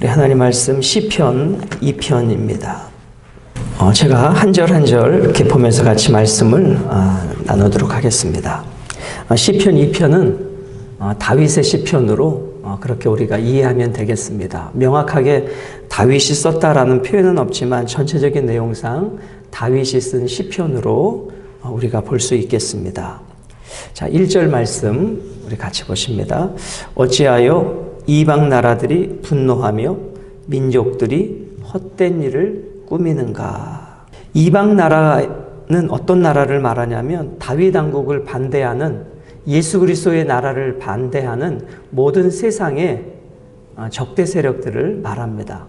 우리 하나님 말씀 시편 2편입니다. 제가 한 절 한 절 이렇게 보면서 같이 말씀을 나누도록 하겠습니다. 시편 2편은 다윗의 시편으로 그렇게 우리가 이해하면 되겠습니다. 명확하게 다윗이 썼다라는 표현은 없지만 전체적인 내용상 다윗이 쓴 시편으로 우리가 볼 수 있겠습니다. 자, 1절 말씀 우리 같이 보십니다. 어찌하여 이방 나라들이 분노하며 민족들이 헛된 일을 꾸미는가. 이방 나라는 어떤 나라를 말하냐면 다윗 왕국을 반대하는, 예수 그리스도의 나라를 반대하는 모든 세상의 적대 세력들을 말합니다.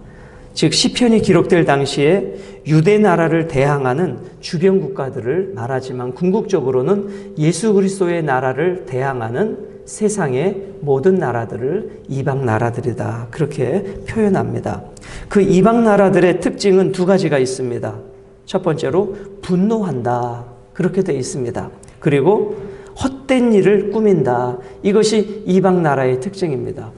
즉 시편이 기록될 당시에 유대 나라를 대항하는 주변 국가들을 말하지만 궁극적으로는 예수 그리스도의 나라를 대항하는 세상의 모든 나라들을 이방 나라들이다, 그렇게 표현합니다. 그 이방 나라들의 특징은 두 가지가 있습니다. 첫 번째로 분노한다, 그렇게 되어 있습니다. 그리고 헛된 일을 꾸민다, 이것이 이방 나라의 특징입니다.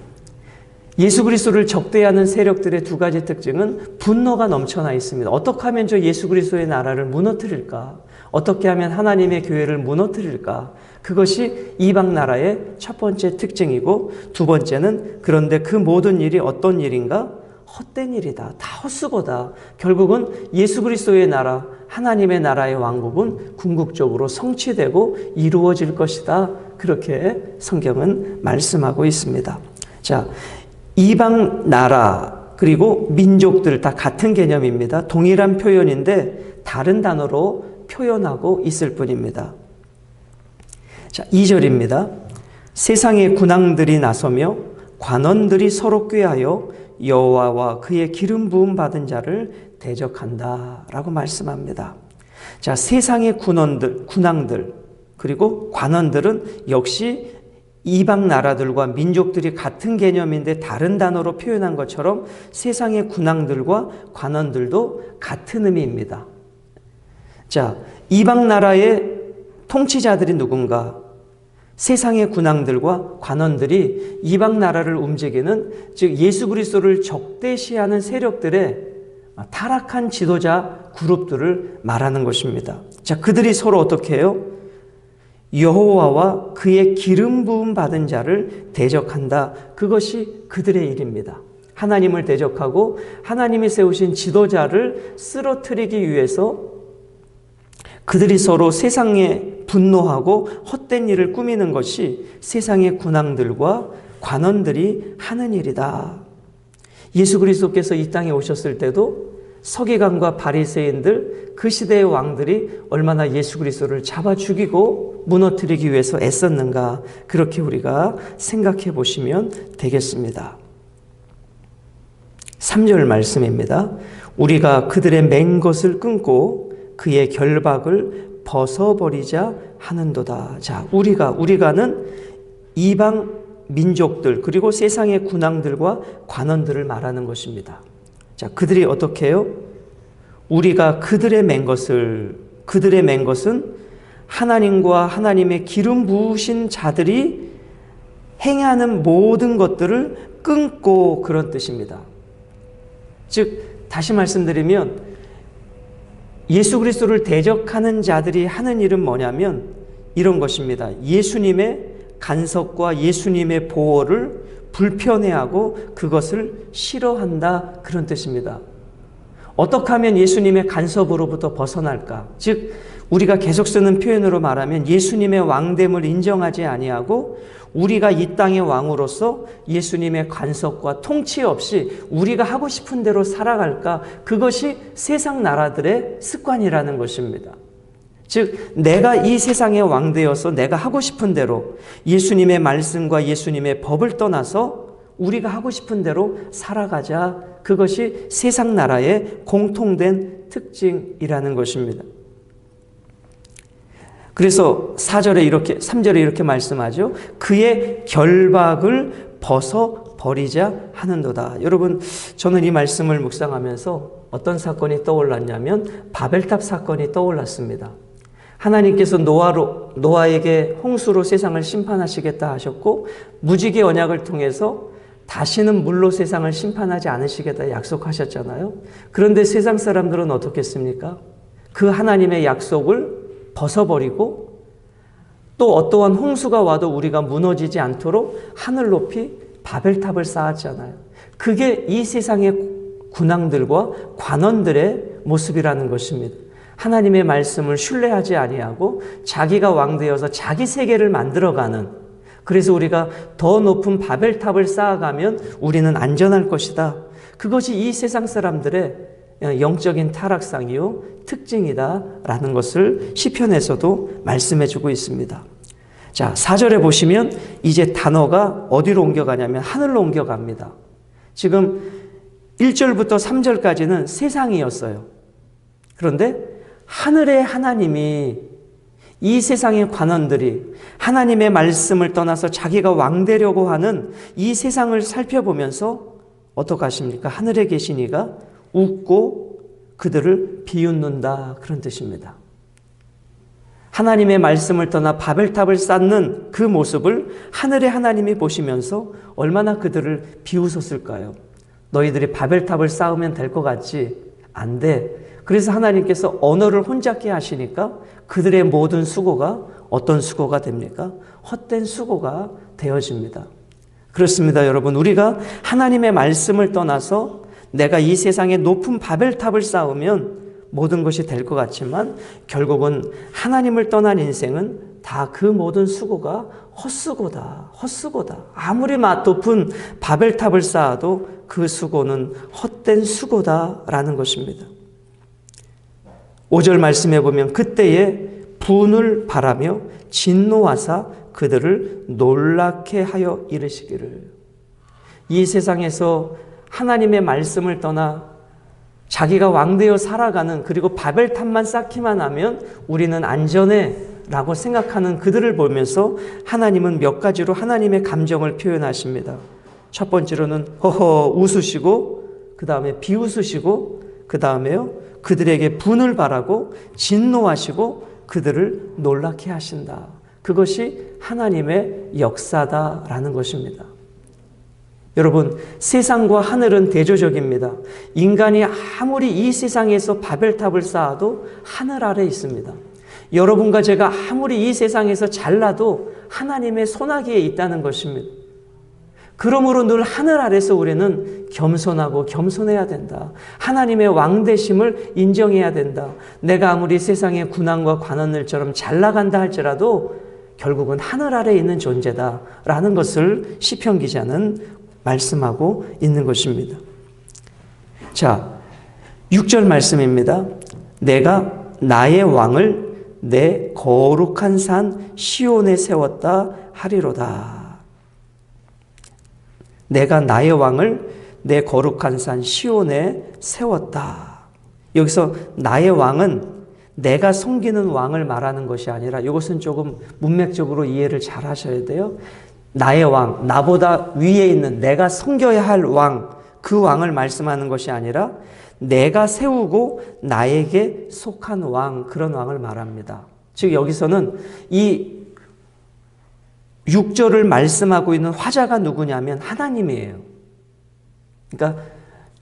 예수 그리스도를 적대하는 세력들의 두 가지 특징은 분노가 넘쳐나 있습니다. 어떻게 하면 저 예수 그리스도의 나라를 무너뜨릴까? 어떻게 하면 하나님의 교회를 무너뜨릴까? 그것이 이방 나라의 첫 번째 특징이고, 두 번째는 그런데 그 모든 일이 어떤 일인가? 헛된 일이다. 다 헛수고다. 결국은 예수 그리스도의 나라, 하나님의 나라의 왕국은 궁극적으로 성취되고 이루어질 것이다. 그렇게 성경은 말씀하고 있습니다. 자, 이방 나라 그리고 민족들 다 같은 개념입니다. 동일한 표현인데 다른 단어로 표현하고 있을 뿐입니다. 자, 2절입니다. 세상의 군왕들이 나서며 관원들이 서로 꾀하여 여호와와 그의 기름 부음 받은 자를 대적한다 라고 말씀합니다. 자, 세상의 군왕들 그리고 관원들은 역시 이방 나라들과 민족들이 같은 개념인데 다른 단어로 표현한 것처럼 세상의 군왕들과 관원들도 같은 의미입니다. 자, 이방 나라의 통치자들이 누군가? 세상의 군왕들과 관원들이 이방 나라를 움직이는, 즉 예수 그리스도를 적대시하는 세력들의 타락한 지도자 그룹들을 말하는 것입니다. 자, 그들이 서로 어떻게 해요? 여호와와 그의 기름 부음 받은 자를 대적한다. 그것이 그들의 일입니다. 하나님을 대적하고 하나님이 세우신 지도자를 쓰러뜨리기 위해서 그들이 서로 세상에 분노하고 헛된 일을 꾸미는 것이 세상의 군왕들과 관원들이 하는 일이다. 예수 그리스도께서 이 땅에 오셨을 때도 서기관과 바리새인들, 그 시대의 왕들이 얼마나 예수 그리스도를 잡아 죽이고 무너뜨리기 위해서 애썼는가, 그렇게 우리가 생각해 보시면 되겠습니다. 3절 말씀입니다. 우리가 그들의 맨 것을 끊고 그의 결박을 벗어버리자 하는도다. 자, 우리가는 이방 민족들 그리고 세상의 군왕들과 관원들을 말하는 것입니다. 자, 그들이 어떻게 해요? 우리가 그들의 맨 것은 하나님과 하나님의 기름 부으신 자들이 행하는 모든 것들을 끊고, 그런 뜻입니다. 즉 다시 말씀드리면 예수 그리스도를 대적하는 자들이 하는 일은 뭐냐면 이런 것입니다. 예수님의 간섭과 예수님의 보호를 불편해하고 그것을 싫어한다, 그런 뜻입니다. 어떻게 하면 예수님의 간섭으로부터 벗어날까? 즉 우리가 계속 쓰는 표현으로 말하면 예수님의 왕됨을 인정하지 아니하고 우리가 이 땅의 왕으로서 예수님의 간섭과 통치 없이 우리가 하고 싶은 대로 살아갈까? 그것이 세상 나라들의 습관이라는 것입니다. 즉 내가 이 세상의 왕 되어서 내가 하고 싶은 대로 예수님의 말씀과 예수님의 법을 떠나서 우리가 하고 싶은 대로 살아가자. 그것이 세상 나라의 공통된 특징이라는 것입니다. 그래서 3절에 이렇게 말씀하죠. 그의 결박을 벗어버리자 하는도다. 여러분, 저는 이 말씀을 묵상하면서 어떤 사건이 떠올랐냐면 바벨탑 사건이 떠올랐습니다. 하나님께서 노아에게 홍수로 세상을 심판하시겠다 하셨고 무지개 언약을 통해서 다시는 물로 세상을 심판하지 않으시겠다 약속하셨잖아요. 그런데 세상 사람들은 어떻겠습니까? 그 하나님의 약속을 벗어버리고 또 어떠한 홍수가 와도 우리가 무너지지 않도록 하늘 높이 바벨탑을 쌓았잖아요. 그게 이 세상의 군왕들과 관원들의 모습이라는 것입니다. 하나님의 말씀을 신뢰하지 아니하고 자기가 왕되어서 자기 세계를 만들어가는, 그래서 우리가 더 높은 바벨탑을 쌓아가면 우리는 안전할 것이다. 그것이 이 세상 사람들의 영적인 타락상이요 특징이다라는 것을 시편에서도 말씀해주고 있습니다. 자, 4절에 보시면 이제 단어가 어디로 옮겨가냐면 하늘로 옮겨갑니다. 지금 1절부터 3절까지는 세상이었어요. 그런데 하늘의 하나님이 이 세상의 관원들이 하나님의 말씀을 떠나서 자기가 왕되려고 하는 이 세상을 살펴보면서 어떡하십니까? 하늘에 계신 이가 웃고 그들을 비웃는다, 그런 뜻입니다. 하나님의 말씀을 떠나 바벨탑을 쌓는 그 모습을 하늘의 하나님이 보시면서 얼마나 그들을 비웃었을까요? 너희들이 바벨탑을 쌓으면 될 것 같지? 안 돼. 그래서 하나님께서 언어를 혼잡게 하시니까 그들의 모든 수고가 어떤 수고가 됩니까? 헛된 수고가 되어집니다. 그렇습니다, 여러분. 우리가 하나님의 말씀을 떠나서 내가 이 세상에 높은 바벨탑을 쌓으면 모든 것이 될 것 같지만 결국은 하나님을 떠난 인생은 다 그 모든 수고가 헛수고다, 헛수고다. 아무리 높은 바벨탑을 쌓아도 그 수고는 헛된 수고다라는 것입니다. 5절 말씀해 보면 그때에 분을 바라며 진노하사 그들을 놀랍게 하여 이르시기를. 이 세상에서 하나님의 말씀을 떠나 자기가 왕되어 살아가는, 그리고 바벨탑만 쌓기만 하면 우리는 안전해 라고 생각하는 그들을 보면서 하나님은 몇 가지로 하나님의 감정을 표현하십니다. 첫 번째로는 허허 웃으시고, 그 다음에 비웃으시고, 그 다음에요 그들에게 분을 바라고 진노하시고 그들을 놀랍게 하신다. 그것이 하나님의 역사다라는 것입니다. 여러분, 세상과 하늘은 대조적입니다. 인간이 아무리 이 세상에서 바벨탑을 쌓아도 하늘 아래 있습니다. 여러분과 제가 아무리 이 세상에서 잘나도 하나님의 손아귀에 있다는 것입니다. 그러므로 늘 하늘 아래서 우리는 겸손하고 겸손해야 된다. 하나님의 왕되심을 인정해야 된다. 내가 아무리 세상의 군왕과 관원들처럼 잘 나간다 할지라도 결국은 하늘 아래에 있는 존재다라는 것을 시편 기자는 말씀하고 있는 것입니다. 자, 6절 말씀입니다. 내가 나의 왕을 내 거룩한 산 시온에 세웠다 하리로다. 내가 나의 왕을 내 거룩한 산 시온에 세웠다. 여기서 나의 왕은 내가 섬기는 왕을 말하는 것이 아니라, 이것은 조금 문맥적으로 이해를 잘 하셔야 돼요. 나의 왕, 나보다 위에 있는 내가 섬겨야 할 왕, 그 왕을 말씀하는 것이 아니라 내가 세우고 나에게 속한 왕, 그런 왕을 말합니다. 즉 여기서는 이 6절을 말씀하고 있는 화자가 누구냐면 하나님이에요. 그러니까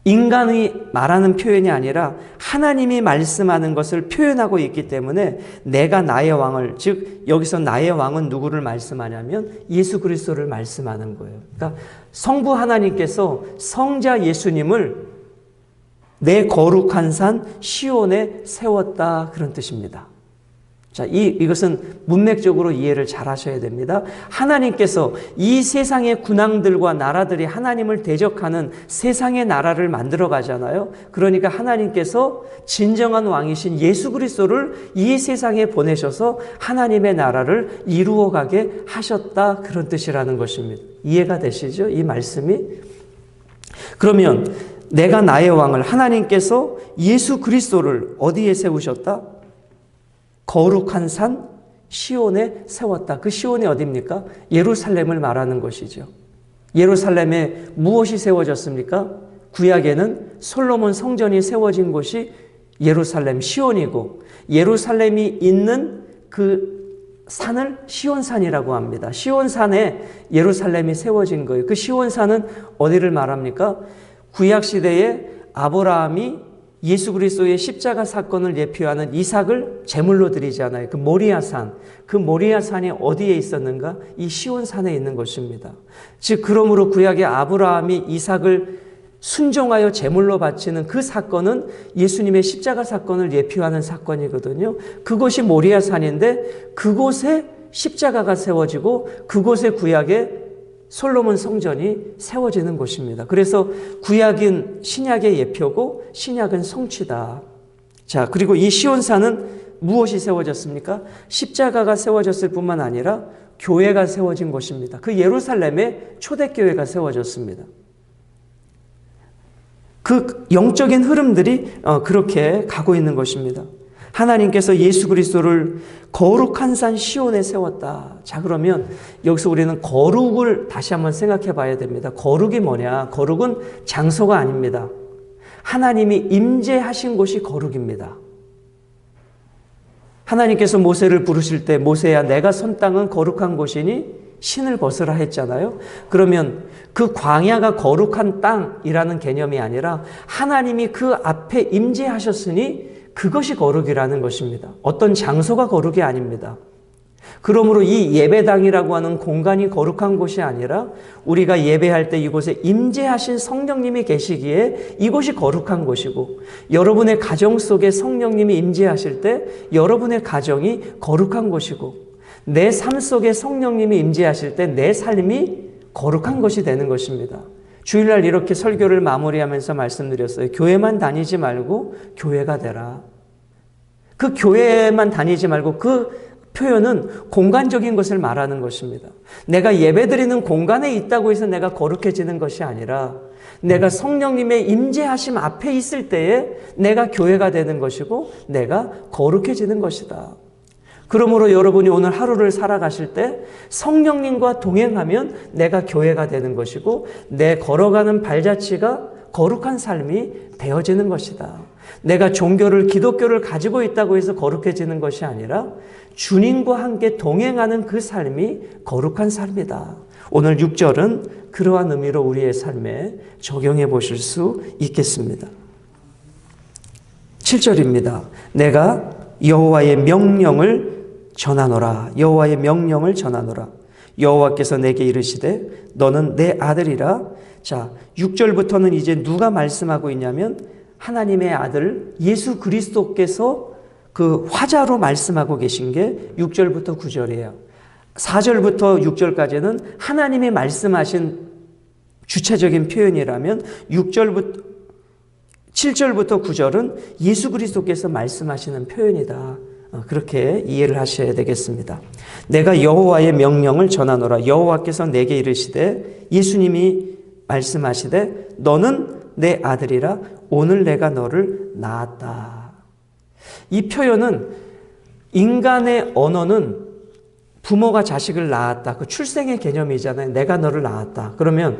인간이 말하는 표현이 아니라 하나님이 말씀하는 것을 표현하고 있기 때문에 내가 나의 왕을, 즉 여기서 나의 왕은 누구를 말씀하냐면 예수 그리스도를 말씀하는 거예요. 그러니까 성부 하나님께서 성자 예수님을 내 거룩한 산 시온에 세웠다, 그런 뜻입니다. 자, 이것은 문맥적으로 이해를 잘 하셔야 됩니다. 하나님께서 이 세상의 군왕들과 나라들이 하나님을 대적하는 세상의 나라를 만들어 가잖아요. 그러니까 하나님께서 진정한 왕이신 예수 그리스도를 이 세상에 보내셔서 하나님의 나라를 이루어 가게 하셨다, 그런 뜻이라는 것입니다. 이해가 되시죠? 이 말씀이? 그러면 내가 나의 왕을, 하나님께서 예수 그리스도를 어디에 세우셨다? 거룩한 산 시온에 세웠다. 그 시온이 어디입니까? 예루살렘을 말하는 것이죠. 예루살렘에 무엇이 세워졌습니까? 구약에는 솔로몬 성전이 세워진 곳이 예루살렘 시온이고, 예루살렘이 있는 그 산을 시온산이라고 합니다. 시온산에 예루살렘이 세워진 거예요. 그 시온산은 어디를 말합니까? 구약시대에 아브라함이 예수 그리스도의 십자가 사건을 예표하는 이삭을 제물로 드리잖아요. 그 모리아산, 그 모리아산이 어디에 있었는가? 이 시온산에 있는 것입니다. 즉 그러므로 구약의 아브라함이 이삭을 순종하여 제물로 바치는 그 사건은 예수님의 십자가 사건을 예표하는 사건이거든요. 그곳이 모리아산인데 그곳에 십자가가 세워지고 그곳에 구약의 솔로몬 성전이 세워지는 곳입니다. 그래서 구약은 신약의 예표고 신약은 성취다. 자, 그리고 이 시온산은 무엇이 세워졌습니까? 십자가가 세워졌을 뿐만 아니라 교회가 세워진 곳입니다. 그 예루살렘에 초대교회가 세워졌습니다. 그 영적인 흐름들이 그렇게 가고 있는 것입니다. 하나님께서 예수 그리스도를 거룩한 산 시온에 세웠다. 자, 그러면 여기서 우리는 거룩을 다시 한번 생각해 봐야 됩니다. 거룩이 뭐냐? 거룩은 장소가 아닙니다. 하나님이 임재하신 곳이 거룩입니다. 하나님께서 모세를 부르실 때 모세야 내가 선 땅은 거룩한 곳이니 신을 벗으라 했잖아요. 그러면 그 광야가 거룩한 땅이라는 개념이 아니라 하나님이 그 앞에 임재하셨으니 그것이 거룩이라는 것입니다. 어떤 장소가 거룩이 아닙니다. 그러므로 이 예배당이라고 하는 공간이 거룩한 곳이 아니라 우리가 예배할 때 이곳에 임재하신 성령님이 계시기에 이곳이 거룩한 곳이고, 여러분의 가정 속에 성령님이 임재하실 때 여러분의 가정이 거룩한 곳이고, 내 삶 속에 성령님이 임재하실 때 내 삶이 거룩한 것이 되는 것입니다. 주일날 이렇게 설교를 마무리하면서 말씀드렸어요. 교회만 다니지 말고 교회가 되라. 그 교회만 다니지 말고, 그 표현은 공간적인 것을 말하는 것입니다. 내가 예배드리는 공간에 있다고 해서 내가 거룩해지는 것이 아니라 내가 성령님의 임재하심 앞에 있을 때에 내가 교회가 되는 것이고 내가 거룩해지는 것이다. 그러므로 여러분이 오늘 하루를 살아가실 때 성령님과 동행하면 내가 교회가 되는 것이고 내 걸어가는 발자취가 거룩한 삶이 되어지는 것이다. 내가 종교를, 기독교를 가지고 있다고 해서 거룩해지는 것이 아니라 주님과 함께 동행하는 그 삶이 거룩한 삶이다. 오늘 6절은 그러한 의미로 우리의 삶에 적용해 보실 수 있겠습니다. 7절입니다. 내가 여호와의 명령을 전하노라. 여호와의 명령을 전하노라. 여호와께서 내게 이르시되 너는 내 아들이라. 자, 6절부터는 이제 누가 말씀하고 있냐면 하나님의 아들 예수 그리스도께서 그 화자로 말씀하고 계신 게 6절부터 9절이에요. 4절부터 6절까지는 하나님이 말씀하신 주체적인 표현이라면 7절부터 9절은 예수 그리스도께서 말씀하시는 표현이다. 그렇게 이해를 하셔야 되겠습니다. 내가 여호와의 명령을 전하노라. 여호와께서 내게 이르시되, 예수님이 말씀하시되 너는 내 아들이라. 오늘 내가 너를 낳았다. 이 표현은 인간의 언어는 부모가 자식을 낳았다. 그 출생의 개념이잖아요. 내가 너를 낳았다. 그러면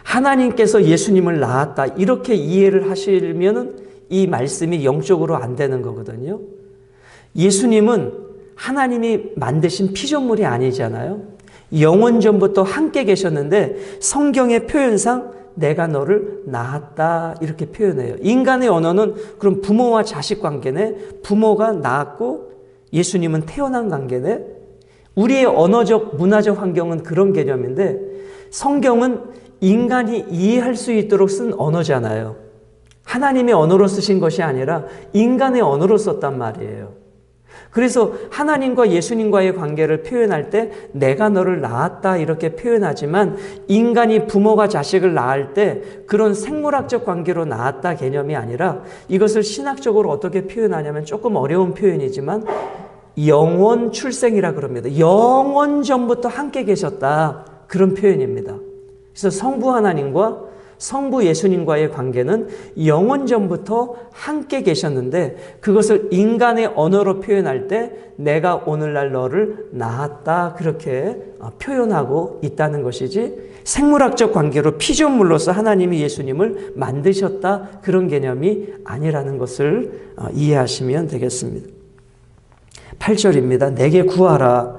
하나님께서 예수님을 낳았다. 이렇게 이해를 하시면 이 말씀이 영적으로 안 되는 거거든요. 예수님은 하나님이 만드신 피조물이 아니잖아요. 영원 전부터 함께 계셨는데 성경의 표현상 내가 너를 낳았다 이렇게 표현해요. 인간의 언어는 그럼 부모와 자식 관계네, 부모가 낳았고 예수님은 태어난 관계네. 우리의 언어적 문화적 환경은 그런 개념인데 성경은 인간이 이해할 수 있도록 쓴 언어잖아요. 하나님의 언어로 쓰신 것이 아니라 인간의 언어로 썼단 말이에요. 그래서 하나님과 예수님과의 관계를 표현할 때 내가 너를 낳았다 이렇게 표현하지만 인간이 부모가 자식을 낳을 때 그런 생물학적 관계로 낳았다 개념이 아니라 이것을 신학적으로 어떻게 표현하냐면 조금 어려운 표현이지만 영원 출생이라 그럽니다. 영원 전부터 함께 계셨다 그런 표현입니다. 그래서 성부 하나님과 성부 예수님과의 관계는 영원 전부터 함께 계셨는데 그것을 인간의 언어로 표현할 때 내가 오늘날 너를 낳았다 그렇게 표현하고 있다는 것이지 생물학적 관계로 피조물로서 하나님이 예수님을 만드셨다 그런 개념이 아니라는 것을 이해하시면 되겠습니다. 8절입니다. 내게 구하라.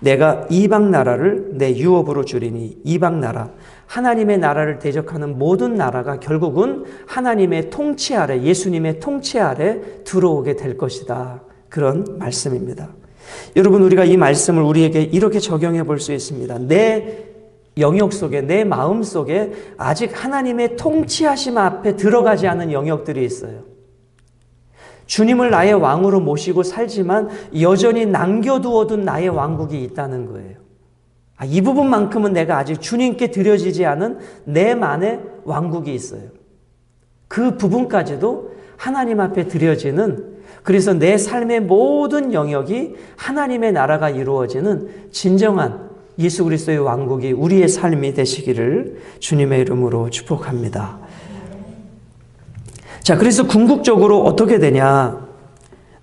내가 이방 나라를 내 유업으로 주리니. 이방 나라, 하나님의 나라를 대적하는 모든 나라가 결국은 하나님의 통치 아래, 예수님의 통치 아래 들어오게 될 것이다. 그런 말씀입니다. 여러분, 우리가 이 말씀을 우리에게 이렇게 적용해 볼 수 있습니다. 내 영역 속에, 내 마음 속에 아직 하나님의 통치하심 앞에 들어가지 않은 영역들이 있어요. 주님을 나의 왕으로 모시고 살지만 여전히 남겨두어둔 나의 왕국이 있다는 거예요. 이 부분만큼은 내가 아직 주님께 드려지지 않은 내만의 왕국이 있어요. 그 부분까지도 하나님 앞에 드려지는, 그래서 내 삶의 모든 영역이 하나님의 나라가 이루어지는 진정한 예수 그리스도의 왕국이 우리의 삶이 되시기를 주님의 이름으로 축복합니다. 자, 그래서 궁극적으로 어떻게 되냐?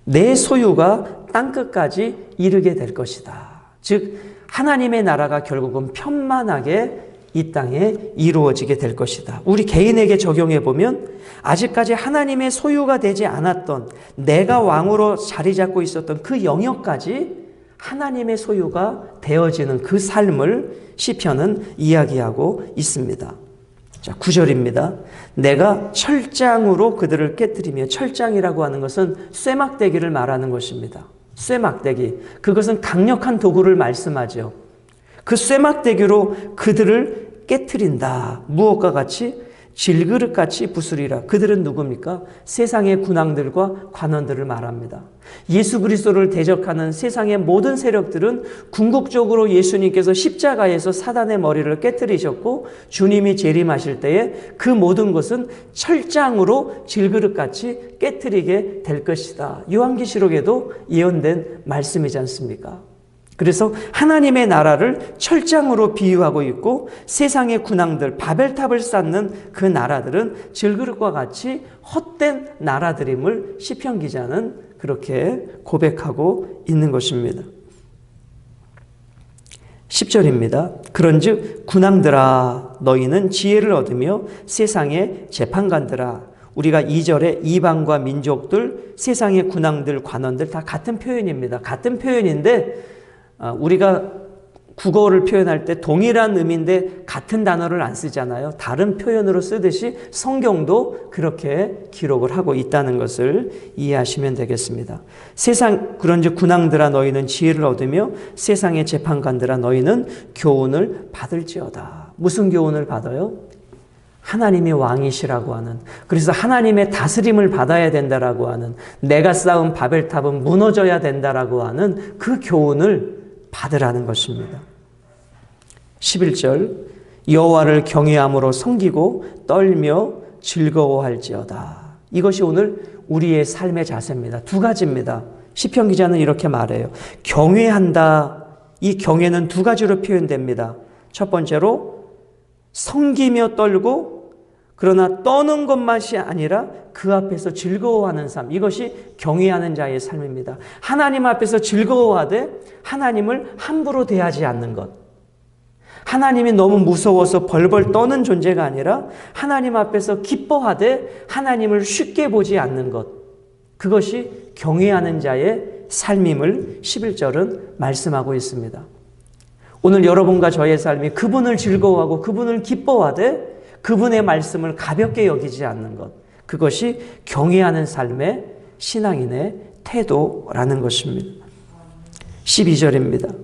내 소유가 땅끝까지 이르게 될 것이다. 즉 하나님의 나라가 결국은 편만하게 이 땅에 이루어지게 될 것이다. 우리 개인에게 적용해 보면 아직까지 하나님의 소유가 되지 않았던, 내가 왕으로 자리 잡고 있었던 그 영역까지 하나님의 소유가 되어지는 그 삶을 시편은 이야기하고 있습니다. 자, 9절입니다. 내가 철장으로 그들을 깨뜨리며, 철장이라고 하는 것은 쇠막대기를 말하는 것입니다. 쇠막대기, 그것은 강력한 도구를 말씀하죠. 그 쇠막대기로 그들을 깨뜨린다. 무엇과 같이? 질그릇같이 부수리라. 그들은 누굽니까? 세상의 군왕들과 관원들을 말합니다. 예수 그리스도를 대적하는 세상의 모든 세력들은 궁극적으로 예수님께서 십자가에서 사단의 머리를 깨뜨리셨고 주님이 재림하실 때에 그 모든 것은 철장으로 질그릇같이 깨뜨리게 될 것이다. 요한계시록에도 예언된 말씀이지 않습니까? 그래서 하나님의 나라를 철장으로 비유하고 있고, 세상의 군왕들, 바벨탑을 쌓는 그 나라들은 질그릇과 같이 헛된 나라들임을 시편 기자는 그렇게 고백하고 있는 것입니다. 10절입니다. 그런즉 군왕들아, 너희는 지혜를 얻으며 세상의 재판관들아. 우리가 2절에 이방과 민족들, 세상의 군왕들, 관원들 다 같은 표현입니다. 같은 표현인데 우리가 국어를 표현할 때 동일한 의미인데 같은 단어를 안 쓰잖아요. 다른 표현으로 쓰듯이 성경도 그렇게 기록을 하고 있다는 것을 이해하시면 되겠습니다. 그런즉 군왕들아, 너희는 지혜를 얻으며 세상의 재판관들아, 너희는 교훈을 받을지어다. 무슨 교훈을 받아요? 하나님이 왕이시라고 하는, 그래서 하나님의 다스림을 받아야 된다라고 하는, 내가 쌓은 바벨탑은 무너져야 된다라고 하는 그 교훈을 받으라는 것입니다. 11절, 여호와를 경외함으로 섬기고 떨며 즐거워할지어다. 이것이 오늘 우리의 삶의 자세입니다. 두 가지입니다. 시편 기자는 이렇게 말해요. 경외한다. 이 경외는 두 가지로 표현됩니다. 첫 번째로 섬기며 떨고, 그러나 떠는 것만이 아니라 그 앞에서 즐거워하는 삶, 이것이 경외하는 자의 삶입니다. 하나님 앞에서 즐거워하되 하나님을 함부로 대하지 않는 것, 하나님이 너무 무서워서 벌벌 떠는 존재가 아니라 하나님 앞에서 기뻐하되 하나님을 쉽게 보지 않는 것, 그것이 경외하는 자의 삶임을 11절은 말씀하고 있습니다. 오늘 여러분과 저의 삶이 그분을 즐거워하고 그분을 기뻐하되 그분의 말씀을 가볍게 여기지 않는 것, 그것이 경외하는 삶의 신앙인의 태도라는 것입니다. 12절입니다.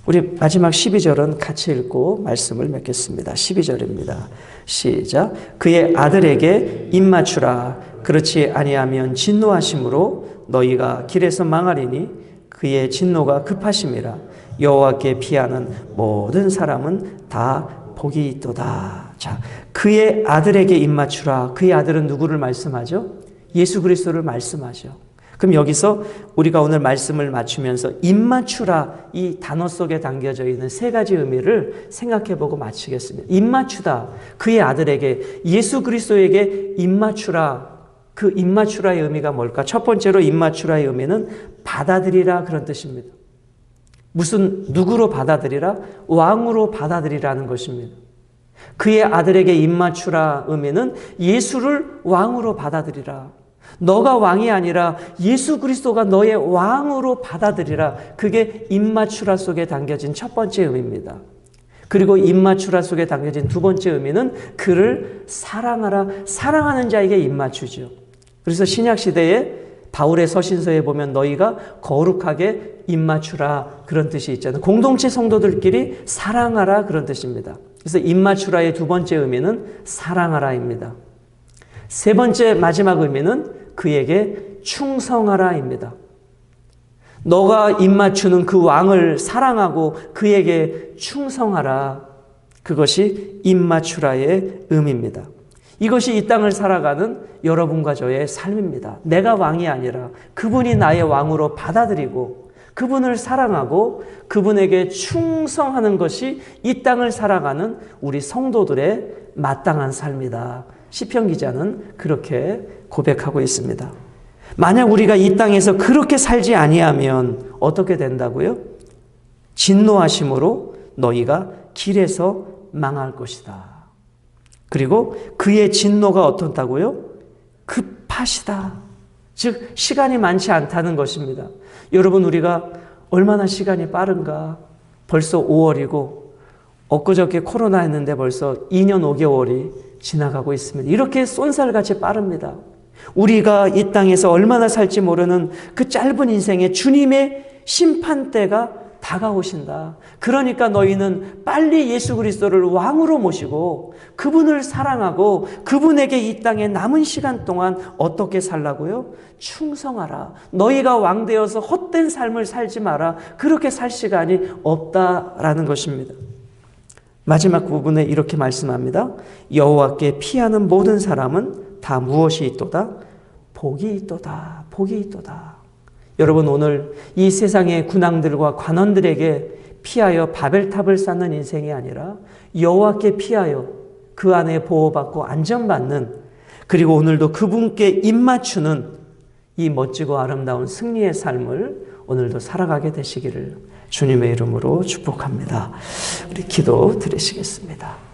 우리 마지막 12절은 같이 읽고 말씀을 맺겠습니다. 12절입니다. 시작. 그의 아들에게 입맞추라. 그렇지 아니하면 진노하심으로 너희가 길에서 망하리니 그의 진노가 급하심이라. 여호와께 피하는 모든 사람은 다 복이 있도다. 자, 그의 아들에게 입맞추라. 그의 아들은 누구를 말씀하죠? 예수 그리스도를 말씀하죠. 그럼 여기서 우리가 오늘 말씀을 맞추면서 입맞추라, 이 단어 속에 담겨져 있는 세 가지 의미를 생각해보고 마치겠습니다. 입맞추다, 그의 아들에게, 예수 그리스도에게 입맞추라. 그 입맞추라의 의미가 뭘까? 첫 번째로 입맞추라의 의미는 받아들이라, 그런 뜻입니다. 누구로 받아들이라? 왕으로 받아들이라는 것입니다. 그의 아들에게 입맞추라 의미는 예수를 왕으로 받아들이라. 너가 왕이 아니라 예수 그리스도가 너의 왕으로 받아들이라. 그게 입맞추라 속에 담겨진 첫 번째 의미입니다. 그리고 입맞추라 속에 담겨진 두 번째 의미는 그를 사랑하라. 사랑하는 자에게 입맞추죠. 그래서 신약시대에 바울의 서신서에 보면 너희가 거룩하게 입맞추라 그런 뜻이 있잖아요. 공동체 성도들끼리 사랑하라 그런 뜻입니다. 그래서 입맞추라의 두 번째 의미는 사랑하라입니다. 세 번째 마지막 의미는 그에게 충성하라입니다. 너가 입맞추는 그 왕을 사랑하고 그에게 충성하라. 그것이 입맞추라의 의미입니다. 이것이 이 땅을 살아가는 여러분과 저의 삶입니다. 내가 왕이 아니라 그분이 나의 왕으로 받아들이고 그분을 사랑하고 그분에게 충성하는 것이 이 땅을 살아가는 우리 성도들의 마땅한 삶이다. 시편 기자는 그렇게 고백하고 있습니다. 만약 우리가 이 땅에서 그렇게 살지 아니하면 어떻게 된다고요? 진노하심으로 너희가 길에서 망할 것이다. 그리고 그의 진노가 어떻다고요? 급하시다. 즉 시간이 많지 않다는 것입니다. 여러분, 우리가 얼마나 시간이 빠른가. 벌써 5월이고 엊그저께 코로나 했는데 벌써 2년 5개월이 지나가고 있습니다. 이렇게 쏜살같이 빠릅니다. 우리가 이 땅에서 얼마나 살지 모르는 그 짧은 인생에 주님의 심판대가 다가오신다. 그러니까 너희는 빨리 예수 그리스도를 왕으로 모시고 그분을 사랑하고 그분에게 이 땅에 남은 시간 동안 어떻게 살라고요? 충성하라. 너희가 왕 되어서 헛된 삶을 살지 마라. 그렇게 살 시간이 없다라는 것입니다. 마지막 부분에 이렇게 말씀합니다. 여호와께 피하는 모든 사람은 다 무엇이 있도다? 복이 있도다. 복이 있도다. 여러분, 오늘 이 세상의 군왕들과 관원들에게 피하여 바벨탑을 쌓는 인생이 아니라 여호와께 피하여 그 안에 보호받고 안전받는, 그리고 오늘도 그분께 입맞추는 이 멋지고 아름다운 승리의 삶을 오늘도 살아가게 되시기를 주님의 이름으로 축복합니다. 우리 기도 드리시겠습니다.